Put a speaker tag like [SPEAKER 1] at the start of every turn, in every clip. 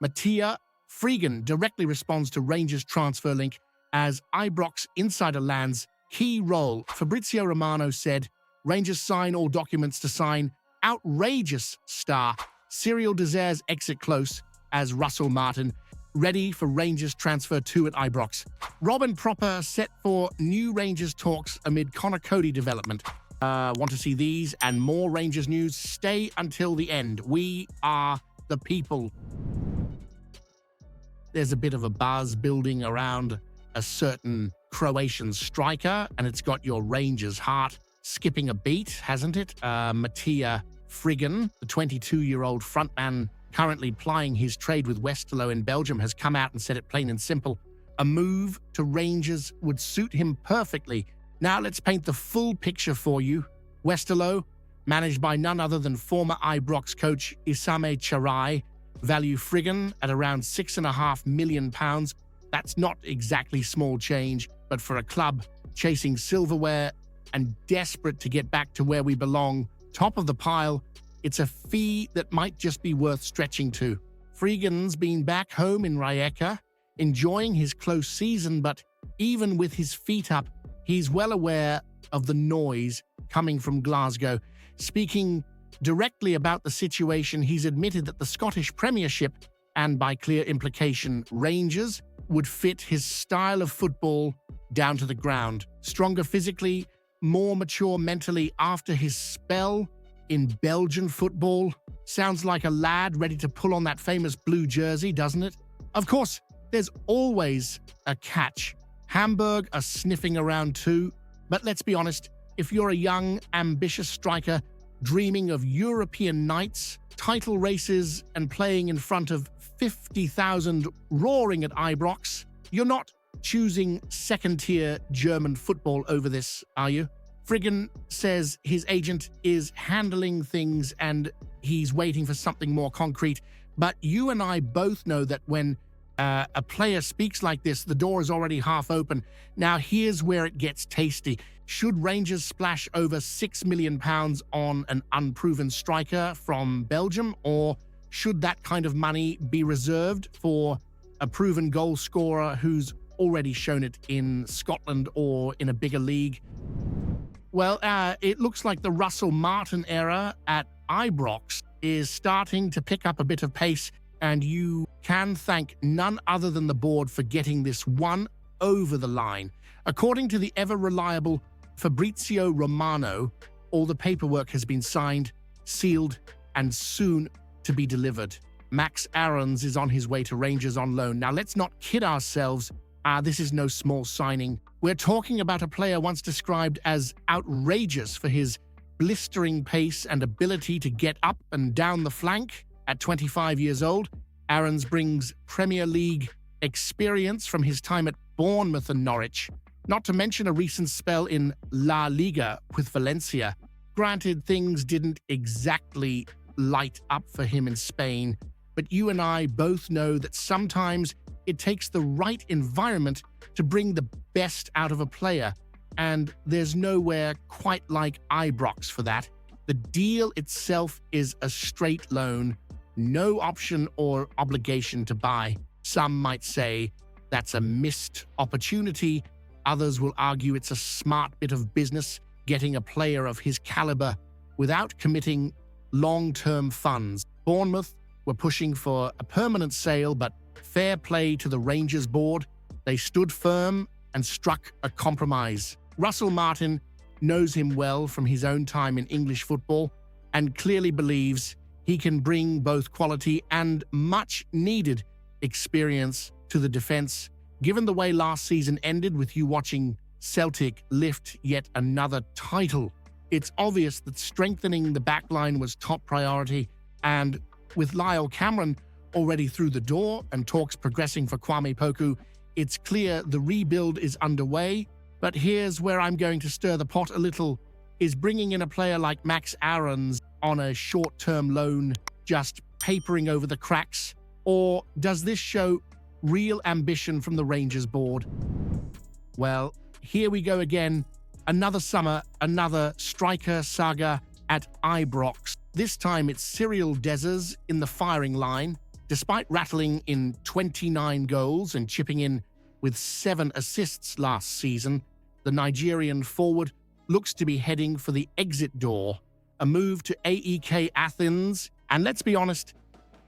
[SPEAKER 1] Matija Frigan directly responds to Rangers transfer link as Ibrox insider lands key role. Fabrizio Romano said, Rangers sign all documents to sign outrageous star Cyriel Dessers exit close as Russell Martin ready for Rangers transfer 2 at Ibrox. Robin Proper set for new Rangers talks amid Conor Coady development. Want to see these and more Rangers news? Stay until the end. We are the people. There's a bit of a buzz building around a certain Croatian striker, and it's got your Rangers heart skipping a beat, hasn't it? Matija Frigan, the 22-year-old frontman currently plying his trade with Westerlo in Belgium, has come out and said it plain and simple. A move to Rangers would suit him perfectly. Now let's paint the full picture for you. Westerlo, managed by none other than former Ibrox coach Isame Charai, value Frigan at around £6.5 million. That's not exactly small change, but for a club chasing silverware and desperate to get back to where we belong, top of the pile, it's a fee that might just be worth stretching to. Frigan's been back home in Rijeka, enjoying his close season, but even with his feet up, he's well aware of the noise coming from Glasgow. Speaking directly about the situation, he's admitted that the Scottish Premiership, and by clear implication, Rangers, would fit his style of football down to the ground. Stronger physically, more mature mentally after his spell in Belgian football. Sounds like a lad ready to pull on that famous blue jersey, doesn't it? Of course, there's always a catch. Hamburg are sniffing around too, but let's be honest, if you're a young, ambitious striker dreaming of European nights, title races, and playing in front of 50,000 roaring at Ibrox, you're not choosing second-tier German football over this, are you? Frigan says his agent is handling things and he's waiting for something more concrete, but you and I both know that when a player speaks like this, the door is already half open. Now here's where it gets tasty. Should Rangers splash over £6 million on an unproven striker from Belgium, or should that kind of money be reserved for a proven goal scorer who's already shown it in Scotland or in a bigger league? Well, it looks like the Russell Martin era at Ibrox is starting to pick up a bit of pace, and you can thank none other than the board for getting this one over the line. According to the ever-reliable Fabrizio Romano, all the paperwork has been signed, sealed, and soon to be delivered. Max Aarons is on his way to Rangers on loan. Now, let's not kid ourselves. This is no small signing. We're talking about a player once described as outrageous for his blistering pace and ability to get up and down the flank. At 25 years old, Aarons brings Premier League experience from his time at Bournemouth and Norwich, not to mention a recent spell in La Liga with Valencia. Granted, things didn't exactly light up for him in Spain, but you and I both know that sometimes it takes the right environment to bring the best out of a player, and there's nowhere quite like Ibrox for that. The deal itself is a straight loan, no option or obligation to buy. Some might say that's a missed opportunity. Others will argue it's a smart bit of business, getting a player of his caliber without committing long-term funds. Bournemouth were pushing for a permanent sale, but fair play to the Rangers board. They stood firm and struck a compromise. Russell Martin knows him well from his own time in English football and clearly believes he can bring both quality and much-needed experience to the defence. Given the way last season ended with you watching Celtic lift yet another title, it's obvious that strengthening the backline was top priority, and with Lyle Cameron already through the door and talks progressing for Kwame Poku, it's clear the rebuild is underway. But here's where I'm going to stir the pot a little. Is bringing in a player like Max Aarons on a short-term loan just papering over the cracks? Or does this show real ambition from the Rangers board? Well, here we go again. Another summer, another striker saga at Ibrox. This time it's Cyriel Dessers in the firing line. Despite rattling in 29 goals and chipping in with 7 assists last season, the Nigerian forward looks to be heading for the exit door, a move to AEK Athens, and let's be honest,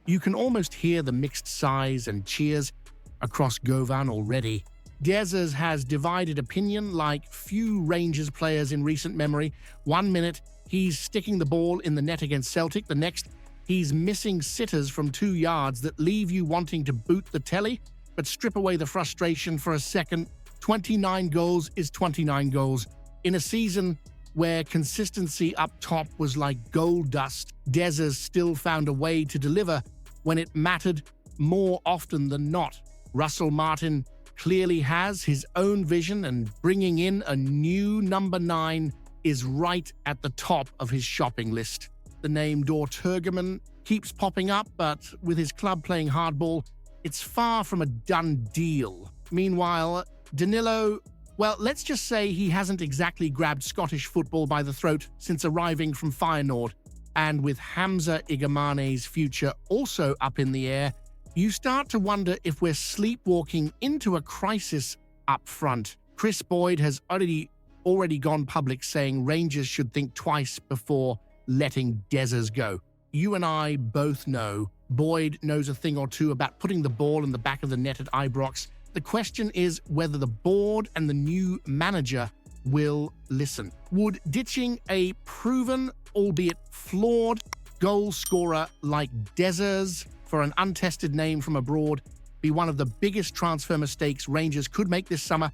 [SPEAKER 1] you can almost hear the mixed sighs and cheers across Govan already. Dessers has divided opinion like few Rangers players in recent memory. 1 minute, he's sticking the ball in the net against Celtic. The next, he's missing sitters from 2 yards that leave you wanting to boot the telly, but strip away the frustration for a second. 29 goals is 29 goals. In a season where consistency up top was like gold dust, Dessers still found a way to deliver when it mattered more often than not. Russell Martin clearly has his own vision, and bringing in a new number 9 is right at the top of his shopping list. The name Dor Turgeman keeps popping up, but with his club playing hardball, it's far from a done deal. Meanwhile, Danilo, well, let's just say he hasn't exactly grabbed Scottish football by the throat since arriving from Feyenoord. And with Hamza Igamane's future also up in the air, you start to wonder if we're sleepwalking into a crisis up front. Chris Boyd has already gone public saying Rangers should think twice before letting Dessers go. You and I both know Boyd knows a thing or two about putting the ball in the back of the net at Ibrox. The question is whether the board and the new manager will listen. Would ditching a proven, albeit flawed, goal scorer like Dessers for an untested name from abroad be one of the biggest transfer mistakes Rangers could make this summer?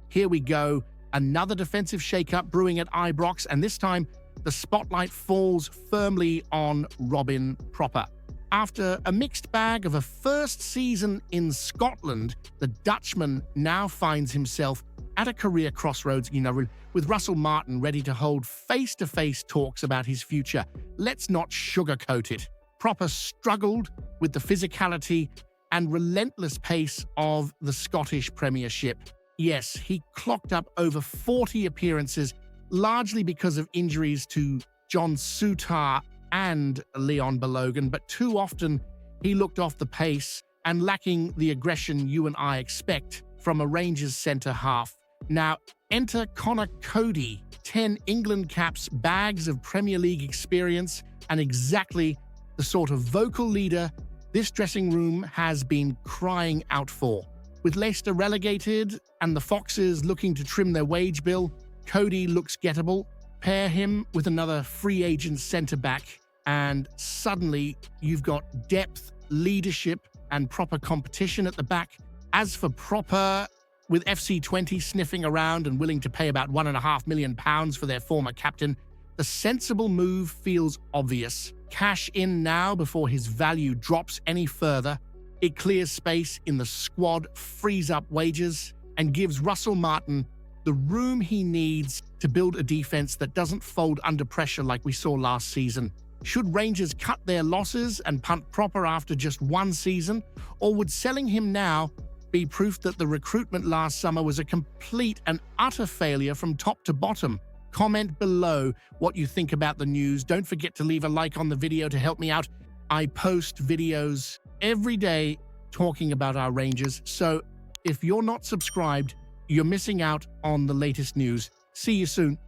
[SPEAKER 1] Here we go. Another defensive shakeup brewing at Ibrox, and this time the spotlight falls firmly on Robin Proper. After a mixed bag of a first season in Scotland, the Dutchman now finds himself at a career crossroads, with Russell Martin ready to hold face-to-face talks about his future. Let's not sugarcoat it. Proper struggled with the physicality and relentless pace of the Scottish Premiership. Yes, he clocked up over 40 appearances, largely because of injuries to John Souttar and Leon Balogun, but too often he looked off the pace and lacking the aggression you and I expect from a Rangers centre-half. Now, enter Conor Coady, 10 England caps, bags of Premier League experience, and exactly the sort of vocal leader this dressing room has been crying out for. With Leicester relegated and the Foxes looking to trim their wage bill, Coady looks gettable. Pair him with another free agent centre-back, and suddenly you've got depth, leadership, and proper competition at the back. As for Proper, with FC20 sniffing around and willing to pay about £1.5 million for their former captain, the sensible move feels obvious. Cash in now before his value drops any further. It clears space in the squad, frees up wages, and gives Russell Martin the room he needs to build a defense that doesn't fold under pressure like we saw last season. Should Rangers cut their losses and punt Proper after just 1 season, or would selling him now be proof that the recruitment last summer was a complete and utter failure from top to bottom? Comment below what you think about the news. Don't forget to leave a like on the video to help me out. I post videos every day talking about our Rangers, so if you're not subscribed, you're missing out on the latest news. See you soon.